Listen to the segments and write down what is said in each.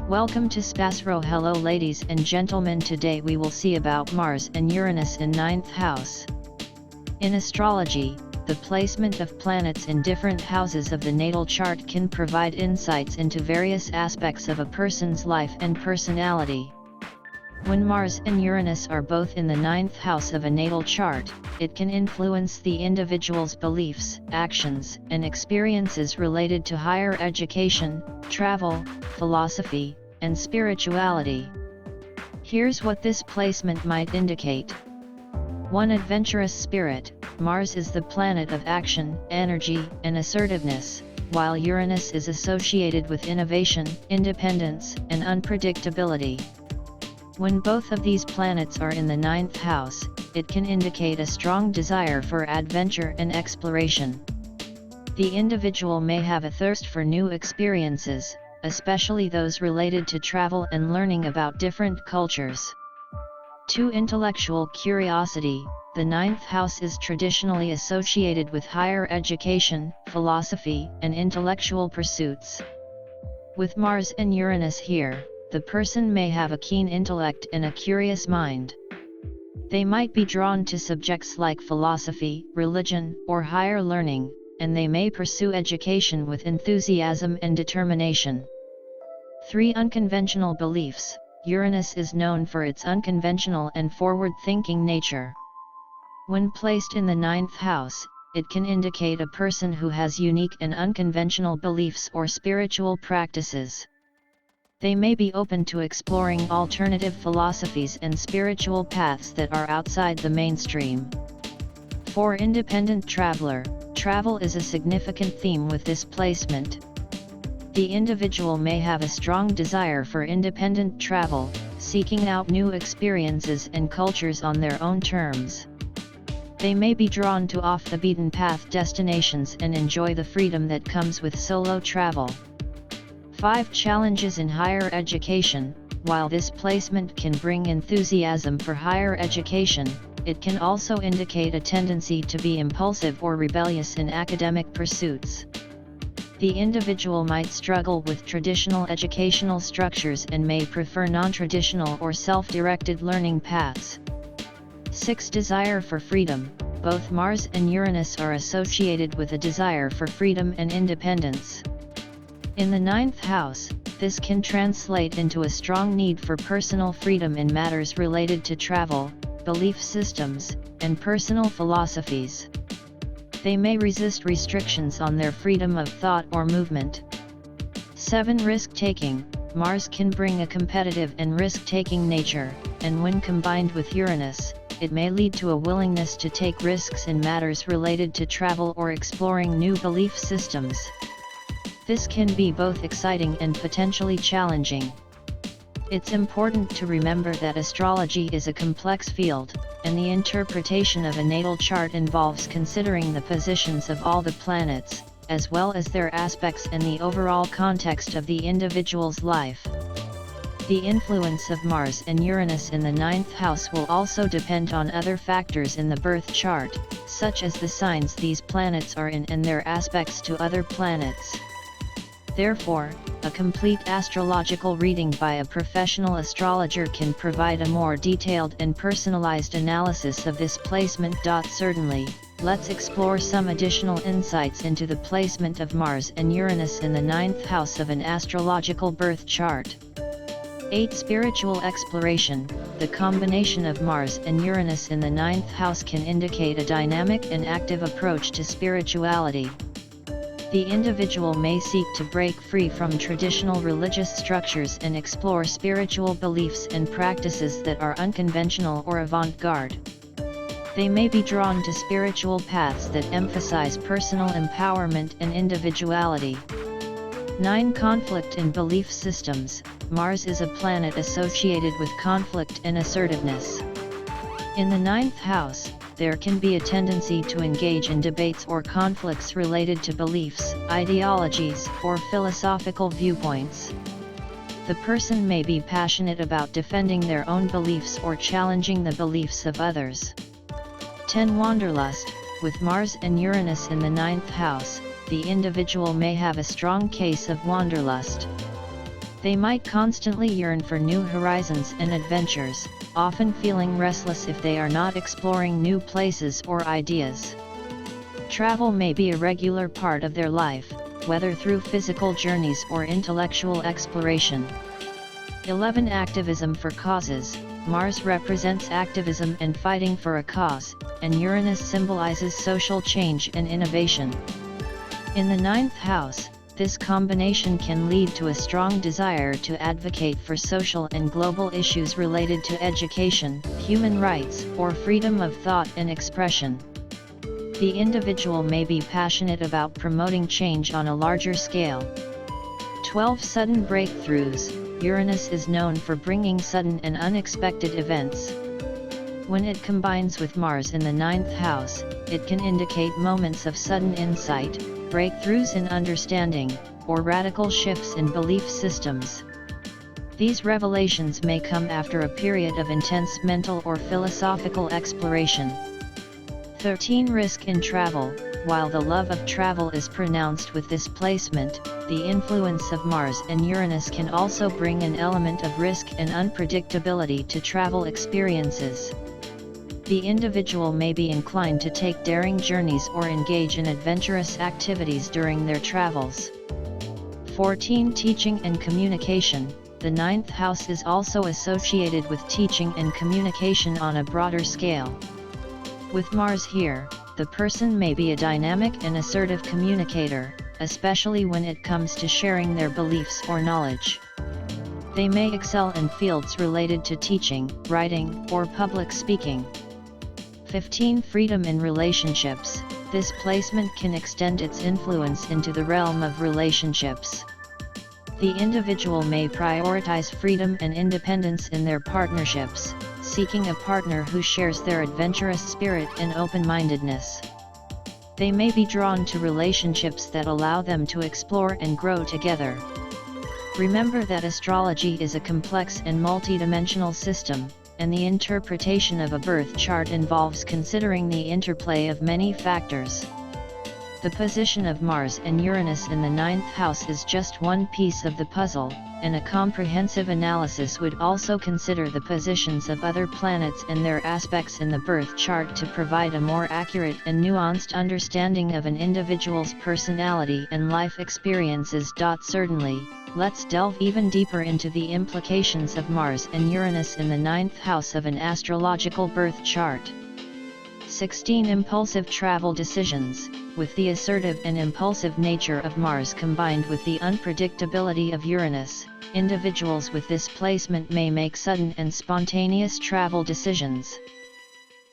Welcome to SPASRO. Hello ladies and gentlemen, today we will see about Mars and Uranus in 9th house. In astrology, the placement of planets in different houses of the natal chart can provide insights into various aspects of a person's life and personality. When Mars and Uranus are both in the 9th house of a natal chart, it can influence the individual's beliefs, actions, and experiences related to higher education, travel, philosophy, and spirituality. Here's what this placement might indicate. 1. Adventurous spirit. Mars is the planet of action, energy, and assertiveness, while Uranus is associated with innovation, independence, and unpredictability. When both of these planets are in the 9th house, it can indicate a strong desire for adventure and exploration. The individual may have a thirst for new experiences, especially those related to travel and learning about different cultures. 2. Intellectual curiosity. The 9th house is traditionally associated with higher education, philosophy, and intellectual pursuits. With Mars and Uranus here, the person may have a keen intellect and a curious mind. They might be drawn to subjects like philosophy, religion, or higher learning, and they may pursue education with enthusiasm and determination. 3. Unconventional beliefs. Uranus is known for its unconventional and forward-thinking nature. When placed in the 9th house, it can indicate a person who has unique and unconventional beliefs or spiritual practices. They may be open to exploring alternative philosophies and spiritual paths that are outside the mainstream. 4. Independent traveler. Travel is a significant theme with this placement. The individual may have a strong desire for independent travel, seeking out new experiences and cultures on their own terms. They may be drawn to off-the-beaten-path destinations and enjoy the freedom that comes with solo travel. 5. Challenges in higher education. While this placement can bring enthusiasm for higher education, it can also indicate a tendency to be impulsive or rebellious in academic pursuits. The individual might struggle with traditional educational structures and may prefer non-traditional or self-directed learning paths. 6. Desire for freedom. Both Mars and Uranus are associated with a desire for freedom and independence. In the 9th house, this can translate into a strong need for personal freedom in matters related to travel, belief systems, and personal philosophies. They may resist restrictions on their freedom of thought or movement. 7. Risk-taking. Mars can bring a competitive and risk-taking nature, and when combined with Uranus, it may lead to a willingness to take risks in matters related to travel or exploring new belief systems. This can be both exciting and potentially challenging. It's important to remember that astrology is a complex field, and the interpretation of a natal chart involves considering the positions of all the planets, as well as their aspects and the overall context of the individual's life. The influence of Mars and Uranus in the 9th house will also depend on other factors in the birth chart, such as the signs these planets are in and their aspects to other planets. Therefore, a complete astrological reading by a professional astrologer can provide a more detailed and personalized analysis of this placement. Certainly, let's explore some additional insights into the placement of Mars and Uranus in the 9th house of an astrological birth chart. 8. Spiritual exploration. The combination of Mars and Uranus in the 9th house can indicate a dynamic and active approach to spirituality. The individual may seek to break free from traditional religious structures and explore spiritual beliefs and practices that are unconventional or avant-garde. They may be drawn to spiritual paths that emphasize personal empowerment and individuality. 9. Conflict in belief systems. Mars is a planet associated with conflict and assertiveness. In the 9th house, there can be a tendency to engage in debates or conflicts related to beliefs, ideologies, or philosophical viewpoints. The person may be passionate about defending their own beliefs or challenging the beliefs of others. 10. Wanderlust. With Mars and Uranus in the 9th house, the individual may have a strong case of wanderlust. They might constantly yearn for new horizons and adventures, often feeling restless if they are not exploring new places or ideas. Travel may be a regular part of their life, whether through physical journeys or intellectual exploration. 11. Activism for causes. Mars represents activism and fighting for a cause, and Uranus symbolizes social change and innovation. In the 9th house, this combination can lead to a strong desire to advocate for social and global issues related to education, human rights, or freedom of thought and expression. The individual may be passionate about promoting change on a larger scale. 12. Sudden breakthroughs. Uranus is known for bringing sudden and unexpected events. When it combines with Mars in the 9th house, it can indicate moments of sudden insight, breakthroughs in understanding, or radical shifts in belief systems. These revelations may come after a period of intense mental or philosophical exploration. 13. Risk in travel. While the love of travel is pronounced with this placement, the influence of Mars and Uranus can also bring an element of risk and unpredictability to travel experiences. The individual may be inclined to take daring journeys or engage in adventurous activities during their travels. 14. Teaching and communication. The 9th house is also associated with teaching and communication on a broader scale. With Mars here, the person may be a dynamic and assertive communicator, especially when it comes to sharing their beliefs or knowledge. They may excel in fields related to teaching, writing, or public speaking. 15. Freedom in relationships. This placement can extend its influence into the realm of relationships. The individual may prioritize freedom and independence in their partnerships, seeking a partner who shares their adventurous spirit and open-mindedness. They may be drawn to relationships that allow them to explore and grow together. Remember that astrology is a complex and multidimensional system, and the interpretation of a birth chart involves considering the interplay of many factors. The position of Mars and Uranus in the 9th house is just one piece of the puzzle, and a comprehensive analysis would also consider the positions of other planets and their aspects in the birth chart to provide a more accurate and nuanced understanding of an individual's personality and life experiences. Certainly, let's delve even deeper into the implications of Mars and Uranus in the 9th house of an astrological birth chart. 16. Impulsive travel decisions. With the assertive and impulsive nature of Mars combined with the unpredictability of Uranus, individuals with this placement may make sudden and spontaneous travel decisions.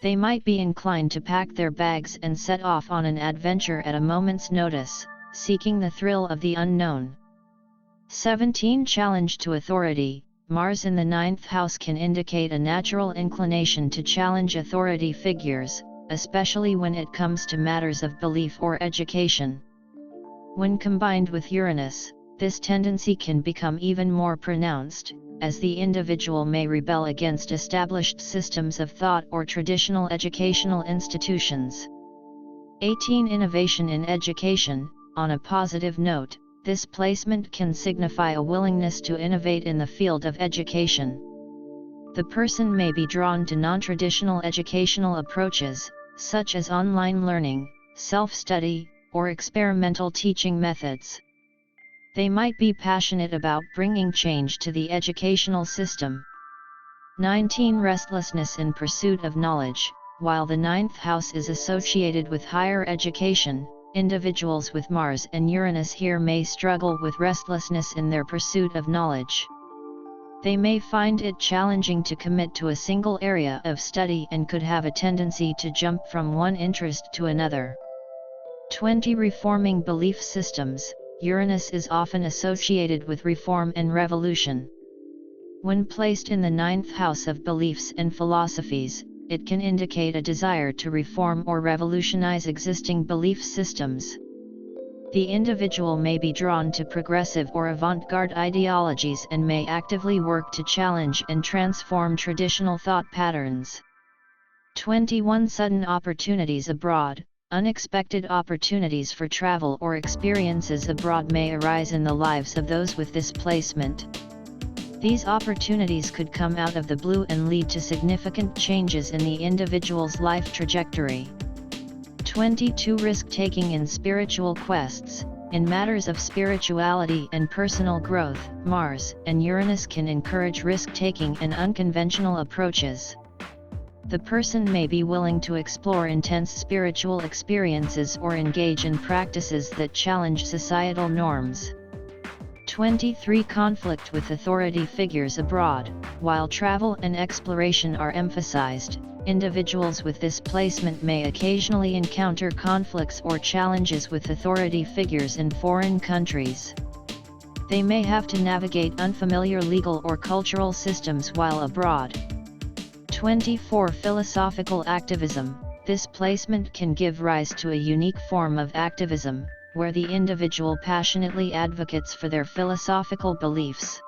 They might be inclined to pack their bags and set off on an adventure at a moment's notice, seeking the thrill of the unknown. 17. Challenge to authority. Mars in the 9th house can indicate a natural inclination to challenge authority figures, especially when it comes to matters of belief or education. When combined with Uranus, this tendency can become even more pronounced, as the individual may rebel against established systems of thought or traditional educational institutions. 18. Innovation in education. On a positive note, this placement can signify a willingness to innovate in the field of education. The person may be drawn to non-traditional educational approaches, such as online learning, self-study, or experimental teaching methods. They might be passionate about bringing change to the educational system. 19. Restlessness in pursuit of knowledge. While the 9th house is associated with higher education, individuals with Mars and Uranus here may struggle with restlessness in their pursuit of knowledge. They may find it challenging to commit to a single area of study and could have a tendency to jump from one interest to another. 20. Reforming belief systems. Uranus is often associated with reform and revolution. When placed in the 9th house of beliefs and philosophies, it can indicate a desire to reform or revolutionize existing belief systems. The individual may be drawn to progressive or avant-garde ideologies and may actively work to challenge and transform traditional thought patterns. 21. Sudden opportunities abroad. Unexpected opportunities for travel or experiences abroad may arise in the lives of those with this placement. These opportunities could come out of the blue and lead to significant changes in the individual's life trajectory. 22. Risk-taking in spiritual quests. In matters of spirituality and personal growth, Mars and Uranus can encourage risk-taking and unconventional approaches. The person may be willing to explore intense spiritual experiences or engage in practices that challenge societal norms. 23. Conflict with authority figures abroad. While travel and exploration are emphasized, individuals with this placement may occasionally encounter conflicts or challenges with authority figures in foreign countries. They may have to navigate unfamiliar legal or cultural systems while abroad. 24. Philosophical activism. This placement can give rise to a unique form of activism, where the individual passionately advocates for their philosophical beliefs.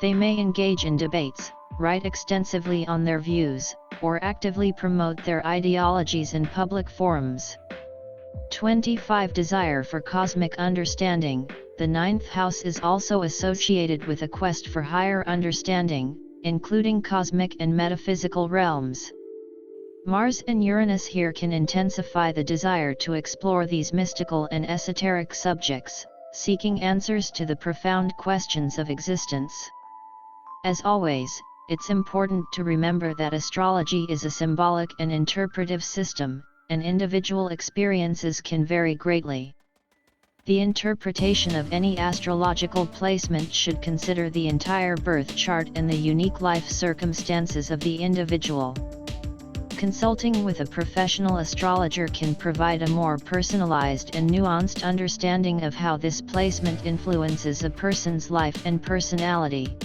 They may engage in debates, write extensively on their views, or actively promote their ideologies in public forums. 25. Desire for cosmic understanding. The ninth house is also associated with a quest for higher understanding, including cosmic and metaphysical realms. Mars and Uranus here can intensify the desire to explore these mystical and esoteric subjects, seeking answers to the profound questions of existence. As always, it's important to remember that astrology is a symbolic and interpretive system, and individual experiences can vary greatly. The interpretation of any astrological placement should consider the entire birth chart and the unique life circumstances of the individual. Consulting with a professional astrologer can provide a more personalized and nuanced understanding of how this placement influences a person's life and personality.